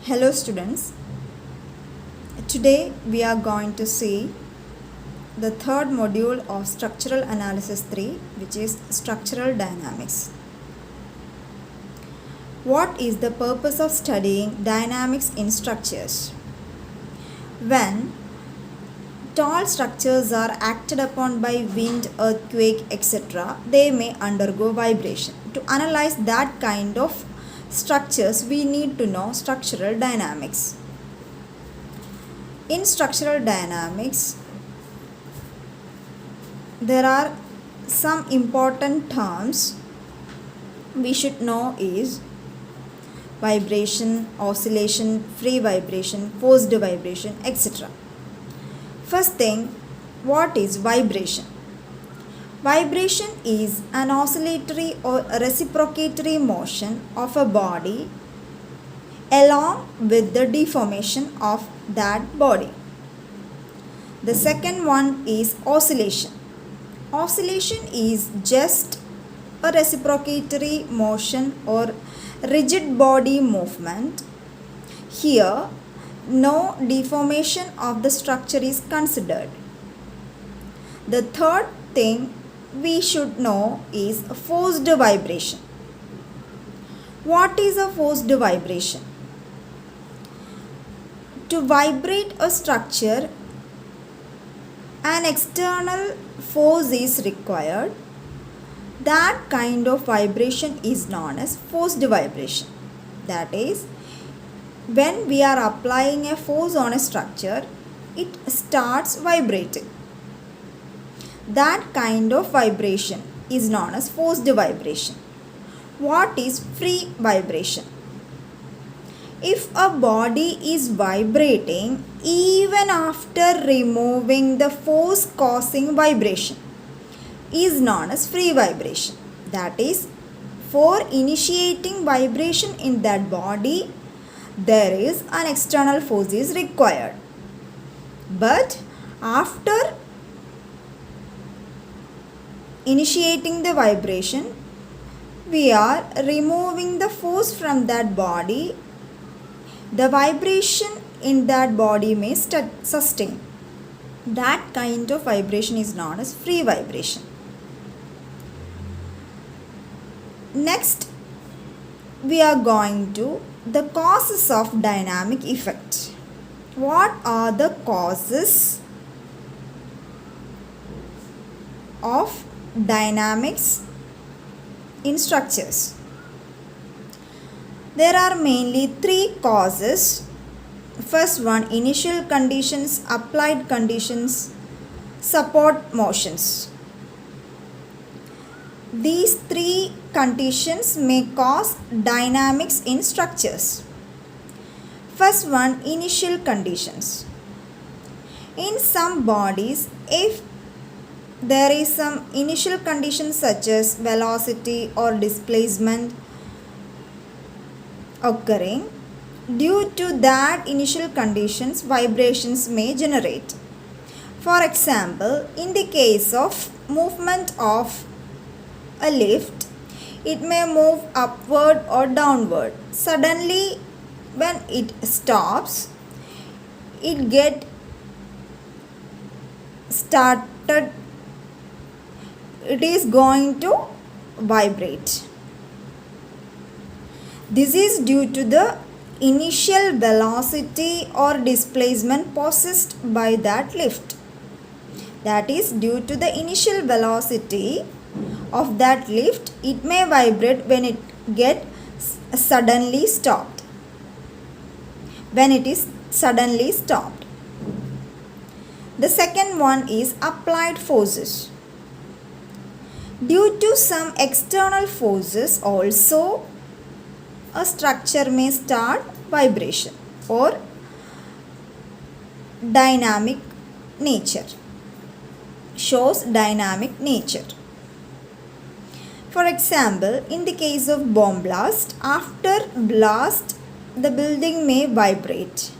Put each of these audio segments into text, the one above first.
Hello students, today we are going to see the third module of Structural Analysis 3, which is Structural Dynamics. What is the purpose of studying dynamics in structures? When tall structures are acted upon by wind, earthquake, etc., they may undergo vibration. To analyze that kind of structures, we need to know structural dynamics. In structural dynamics, there are some important terms we should know is vibration, oscillation, free vibration, forced vibration, etc. First thing, what is vibration? Vibration is an oscillatory or reciprocatory motion of a body along with the deformation of that body. The second one is oscillation. Oscillation is just a reciprocatory motion or rigid body movement. Here, no deformation of the structure is considered. The third thing we should know is forced vibration. What is a forced vibration? To vibrate a structure, an external force is required. That kind of vibration is known as forced vibration. That is, when we are applying a force on a structure, it starts vibrating. That kind of vibration is known as forced vibration. What is free vibration? If a body is vibrating even after removing the force causing vibration, is known as free vibration. That is, for initiating vibration in that body, there is an external force is required. But after initiating the vibration, we are removing the force from that body. The vibration in that body may sustain. That kind of vibration is known as free vibration. Next, we are going to the causes of dynamic effect. What are the causes of dynamics in structures? There are mainly three causes. First one, initial conditions, applied conditions, support motions. These three conditions may cause dynamics in structures. First one, initial conditions. In some bodies, if there is some initial conditions such as velocity or displacement occurring, due to that initial conditions, vibrations may generate. For example, in the case of movement of a lift, it may move upward or downward. Suddenly, when it stops, it get started, it is going to vibrate. This is due to the initial velocity or displacement possessed by that lift. That is, due to the initial velocity of that lift, it may vibrate when it gets suddenly stopped. When it is suddenly stopped. The second one is applied forces. Due to some external forces also, a structure may start vibration or dynamic nature. Shows dynamic nature. For example, in the case of bomb blast, after blast, the building may vibrate.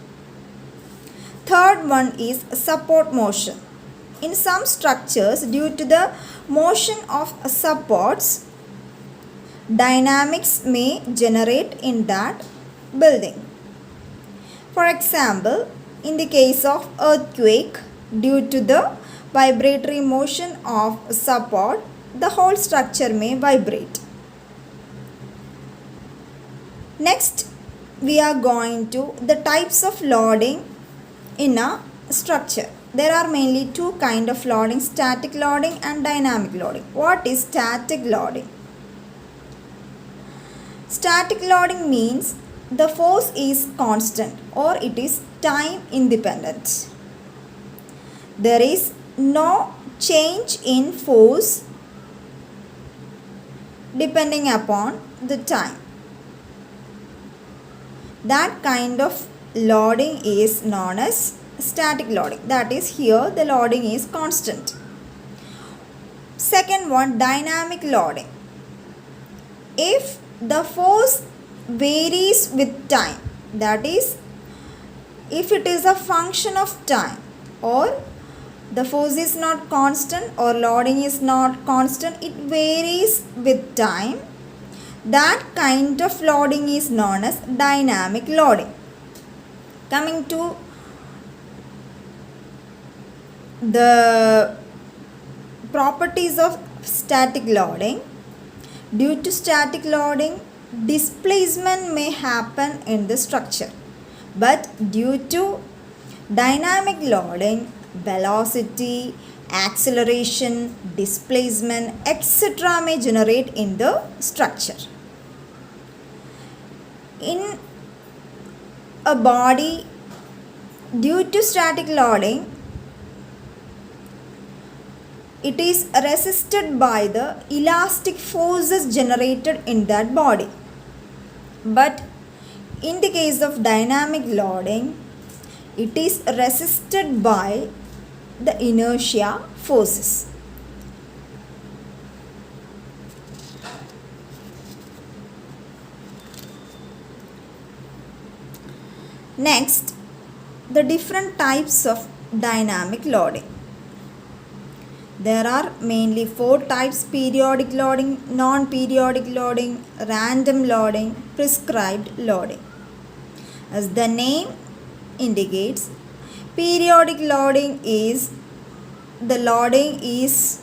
Third one is support motion. In some structures, due to the motion of supports, dynamics may generate in that building. For example, in the case of earthquake, due to the vibratory motion of support, the whole structure may vibrate. Next, we are going to the types of loading in a structure. There are mainly two kinds of loading, static loading and dynamic loading. What is static loading? Static loading means the force is constant or it is time independent. There is no change in force depending upon the time. That kind of loading is known as static loading. That is, here the loading is constant. Second one, dynamic loading. If the force varies with time, that is, if it is a function of time or the force is not constant or loading is not constant, it varies with time, that kind of loading is known as dynamic loading. Coming to the properties of static loading. Due to static loading, displacement may happen in the structure, but due to dynamic loading, velocity, acceleration, displacement, etc. may generate in the structure. In a body, due to static loading, it is resisted by the elastic forces generated in that body. But in the case of dynamic loading, it is resisted by the inertia forces. Next, the different types of dynamic loading. There are mainly four types: periodic loading, non-periodic loading, random loading, prescribed loading. As the name indicates, periodic loading is the loading is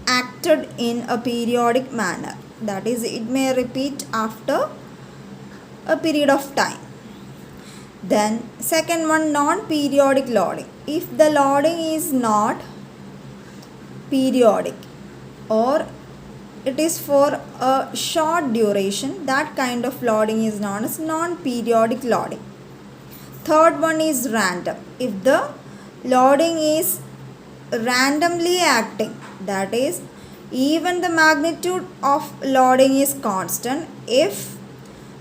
acted in a periodic manner. That is, it may repeat after a period of time. Then second one, non-periodic loading. If the loading is not periodic or it is for a short duration, that kind of loading is known as non-periodic loading. Third one is random. If the loading is randomly acting, that is, even the magnitude of loading is constant, if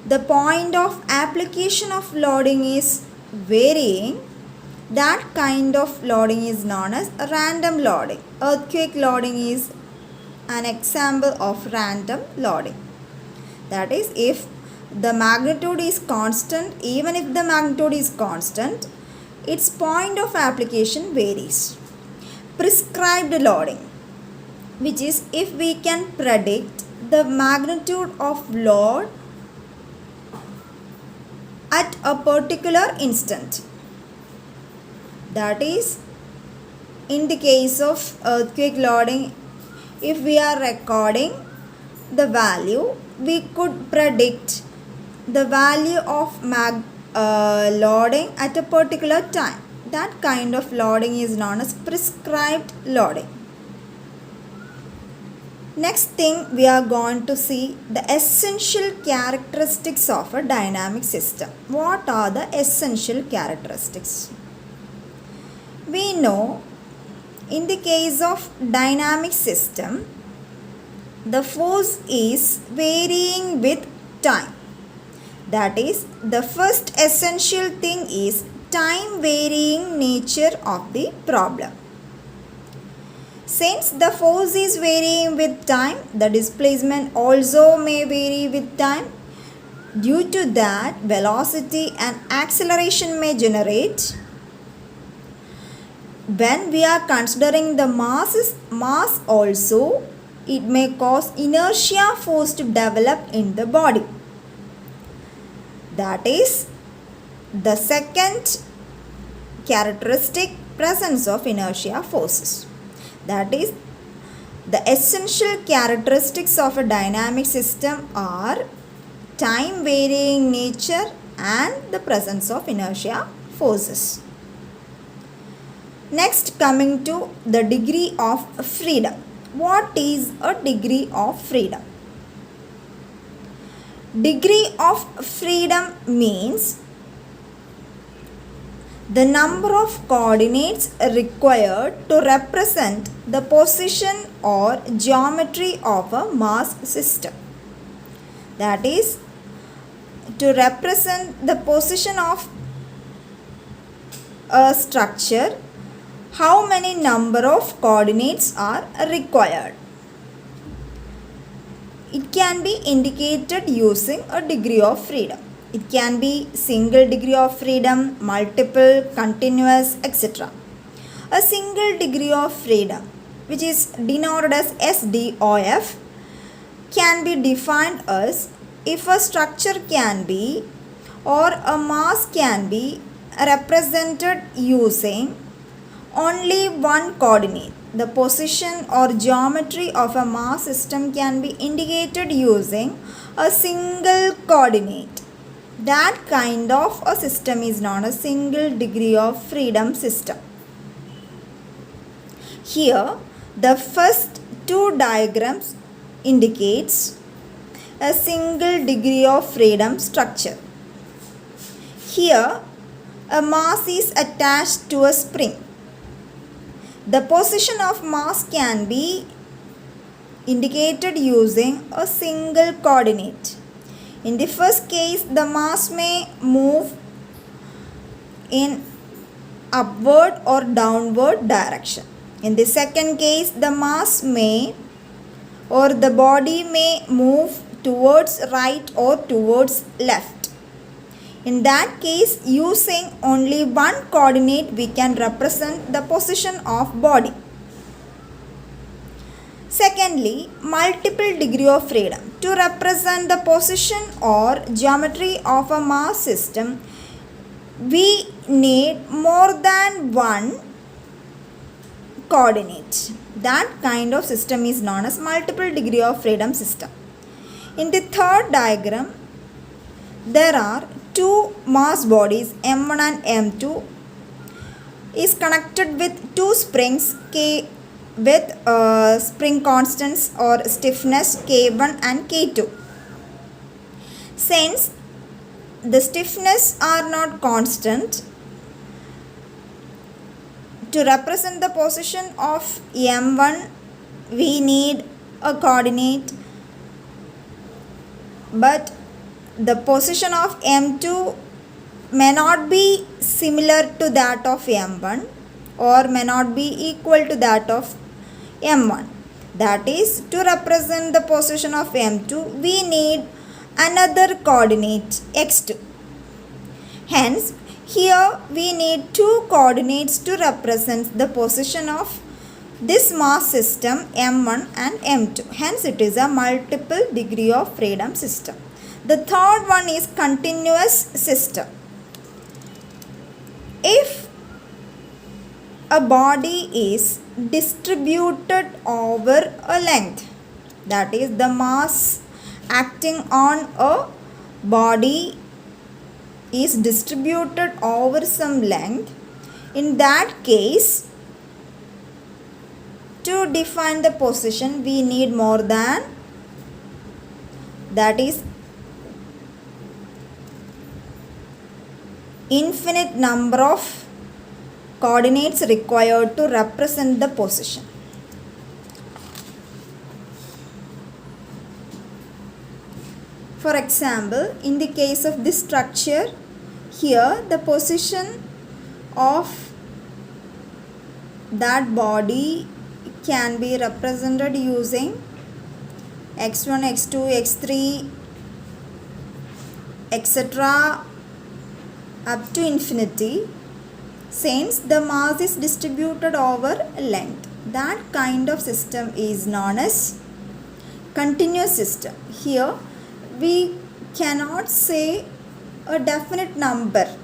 the point of application of loading is varying, that kind of loading is known as random loading. Earthquake loading is an example of random loading. That is, if the magnitude is constant, even if the magnitude is constant, its point of application varies. Prescribed loading, which is if we can predict the magnitude of load at a particular instant. That is, in the case of earthquake loading, if we are recording the value, we could predict the value of loading at a particular time. That kind of loading is known as prescribed loading. Next thing, we are going to see the essential characteristics of a dynamic system. What are the essential characteristics? We know in the case of dynamic system, the force is varying with time. That is, the first essential thing is time varying nature of the problem. Since the force is varying with time, the displacement also may vary with time. Due to that, velocity and acceleration may generate. When we are considering the mass also, it may cause inertia force to develop in the body. That is, The second characteristic, presence of inertia forces. That is, the essential characteristics of a dynamic system are time varying nature and the presence of inertia forces. Next, coming to the degree of freedom. What is a degree of freedom? Degree of freedom means the number of coordinates required to represent the position or geometry of a mass system. That is, to represent the position of a structure, how many number of coordinates are required. It can be indicated using a degree of freedom. It can be single degree of freedom, multiple, continuous, etc. A single degree of freedom, which is denoted as SDOF, can be defined as if a structure can be or a mass can be represented using only one coordinate. The position or geometry of a mass system can be indicated using a single coordinate. That kind of a system is known as single degree of freedom system. Here, the first two diagrams indicates a single degree of freedom structure. Here, a mass is attached to a spring. The position of mass can be indicated using a single coordinate. In the first case, the mass may move in upward or downward direction. In the second case, the mass may or the body may move towards right or towards left. In that case, using only one coordinate, we can represent the position of body. Secondly, multiple degree of freedom. To represent the position or geometry of a mass system, we need more than one coordinate. That kind of system is known as multiple degree of freedom system. In the third diagram, there are two mass bodies M1 and M2 is connected with two springs K with spring constants or stiffness K1 and K2. Since the stiffness are not constant, to represent the position of M1 we need a coordinate, but the position of M2 may not be similar to that of M1 or may not be equal to that of M1. That is, to represent the position of M2, we need another coordinate x2. Hence, here we need two coordinates to represent the position of this mass system M1 and M2. Hence, it is a multiple degree of freedom system. The third one is continuous system. If a body is distributed over a length, that is, the mass acting on a body is distributed over some length, in that case, to define the position we need more than, that is, infinite number of coordinates required to represent the position. For example, in the case of this structure, here the position of that body can be represented using x1, x2, x3, etc. up to infinity, since the mass is distributed over length. That kind of system is known as continuous system. Here we cannot say a definite number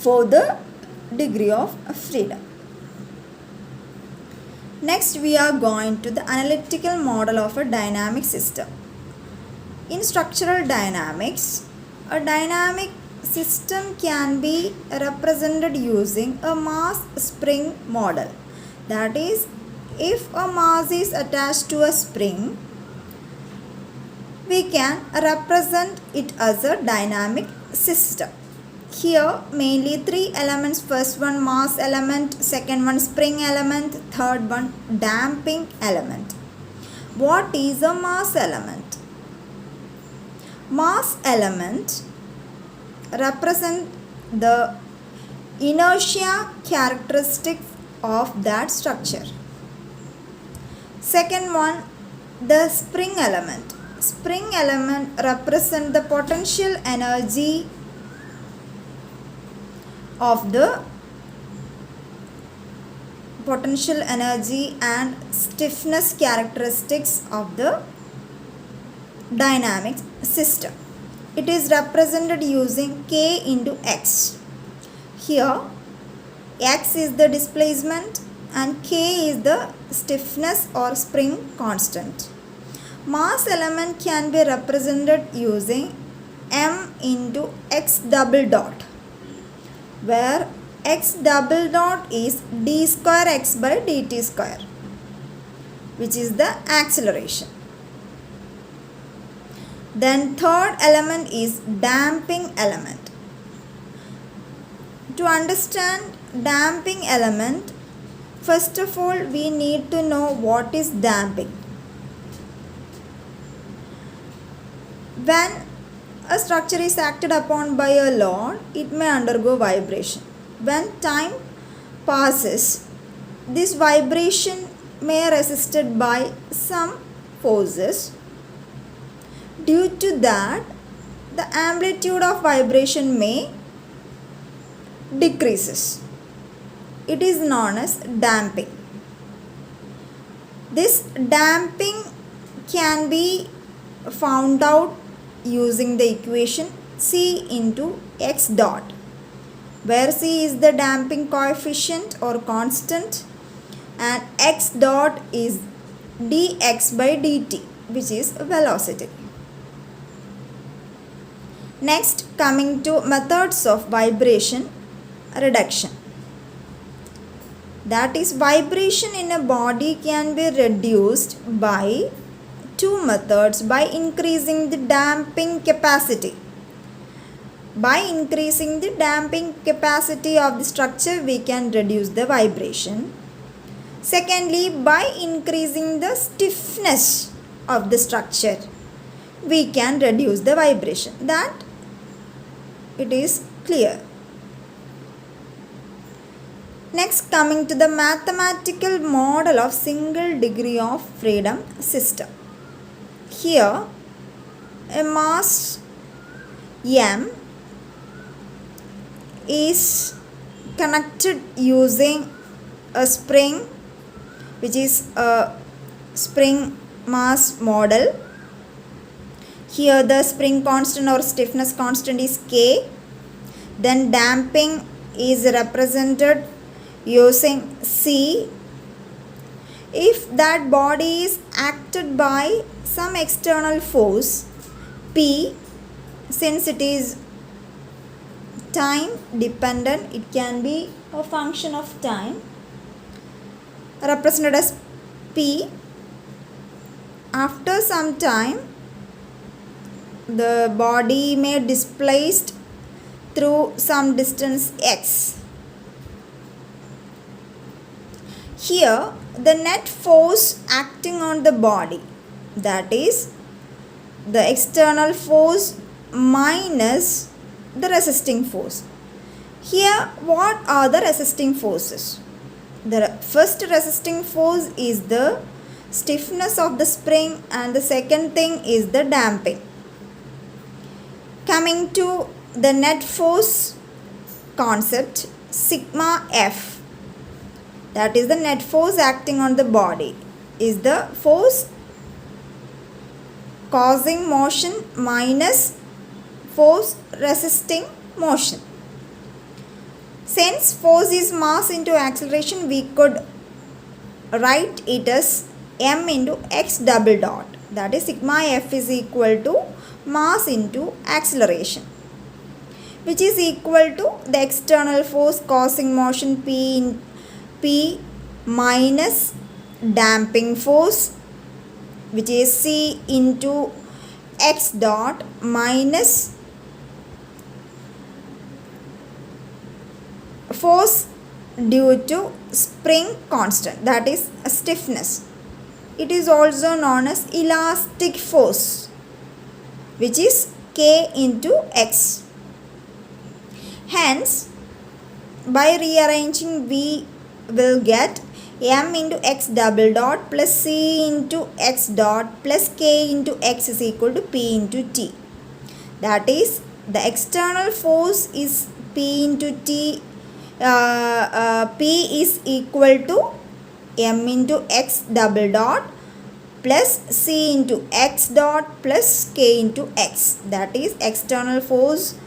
for the degree of freedom. Next, we are going to the analytical model of a dynamic system. In structural dynamics, a dynamic system can be represented using a mass spring model. That is, if a mass is attached to a spring, we can represent it as a dynamic system. Here mainly three elements: first one mass element, second one spring element, third one damping element. What is a mass element? Mass element represent the inertia characteristics of that structure. Second one, the spring element. Spring element represent the potential energy of the potential energy and stiffness characteristics of the dynamic system. It is represented using K into X. Here X is the displacement and K is the stiffness or spring constant. Mass element can be represented using M into X double dot, where X double dot is d square x by dt square, which is the acceleration. Then third element is damping element. To understand damping element, first of all we need to know what is damping. When a structure is acted upon by a load, it may undergo vibration. When time passes, this vibration may be resisted by some forces. Due to that, the amplitude of vibration may decreases. It is known as damping. This damping can be found out using the equation C into X dot, where C is the damping coefficient or constant and X dot is dx by dt, which is velocity. Next, coming to methods of vibration reduction. That is, vibration in a body can be reduced by two methods: by increasing the damping capacity. By increasing the damping capacity of the structure, we can reduce the vibration. Secondly, by increasing the stiffness of the structure, we can reduce the vibration. That it is clear. Next, coming to the mathematical model of single degree of freedom system. Here, a mass M is connected using a spring, which is a spring mass model. Here the spring constant or stiffness constant is K. Then damping is represented using C. If that body is acted by some external force P, since it is time dependent, it can be a function of time, represented as P. After some time, the body may displaced through some distance x. Here, the net force acting on the body, that is the external force minus the resisting force. Here, what are the resisting forces? The first resisting force is the stiffness of the spring, and the second thing is the damping. Coming to the net force concept, sigma F, that is the net force acting on the body, is the force causing motion minus force resisting motion. Since force is mass into acceleration, we could write it as m into x double dot. That is sigma f is equal to mass into acceleration, which is equal to the external force causing motion P minus damping force, which is C into x dot minus force due to spring constant, that is stiffness. It is also known as elastic force, which is K into x. Hence, by rearranging, we will get m into x double dot plus c into x dot plus k into x is equal to p into t. That is, the external force is p into t. P is equal to m into x double dot plus c into x dot plus k into x. That is, external force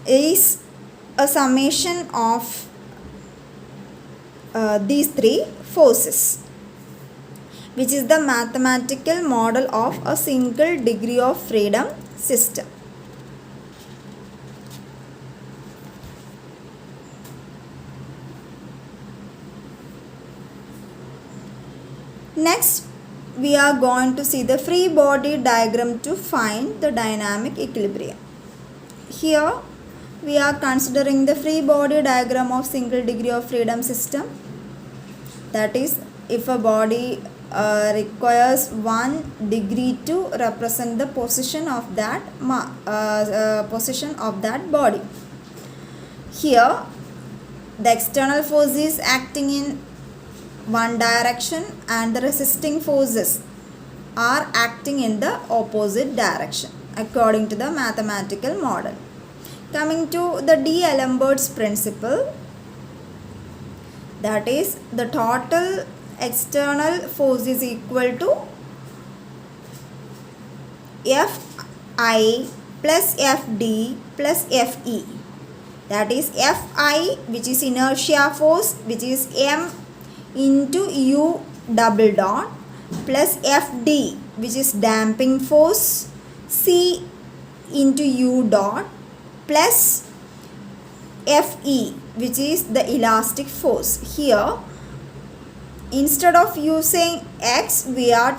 is a summation of these three forces, which is the mathematical model of a single degree of freedom system. Next, we are going to see the free body diagram to find the dynamic equilibrium. Here, we are considering the free body diagram of single degree of freedom system. That is, if a body requires 1 degree to represent the position of that body. Here, the external force is acting in one direction and the resisting forces are acting in the opposite direction according to the mathematical model. Coming to the D'Alembert's principle, that is, the total external force is equal to Fi plus Fd plus Fe. That is, Fi, which is inertia force, which is m into u double dot, plus Fd, which is damping force, c into u dot, plus Fe, which is the elastic force. Here, instead of using x, we are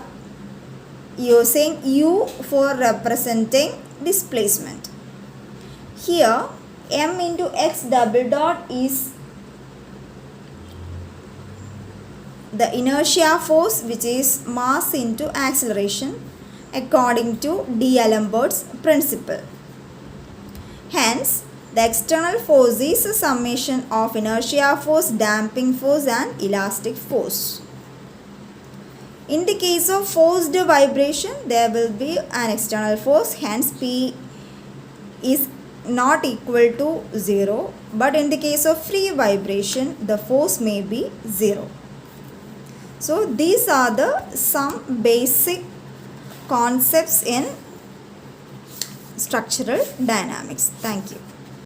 using u for representing displacement. Here, m into x double dot is the inertia force, which is mass into acceleration according to D'Alembert's principle. Hence, the external force is a summation of inertia force, damping force and elastic force. In the case of forced vibration, there will be an external force, hence P is not equal to 0. But in the case of free vibration, the force may be 0. So these are the some basic concepts in structural dynamics. Thank you.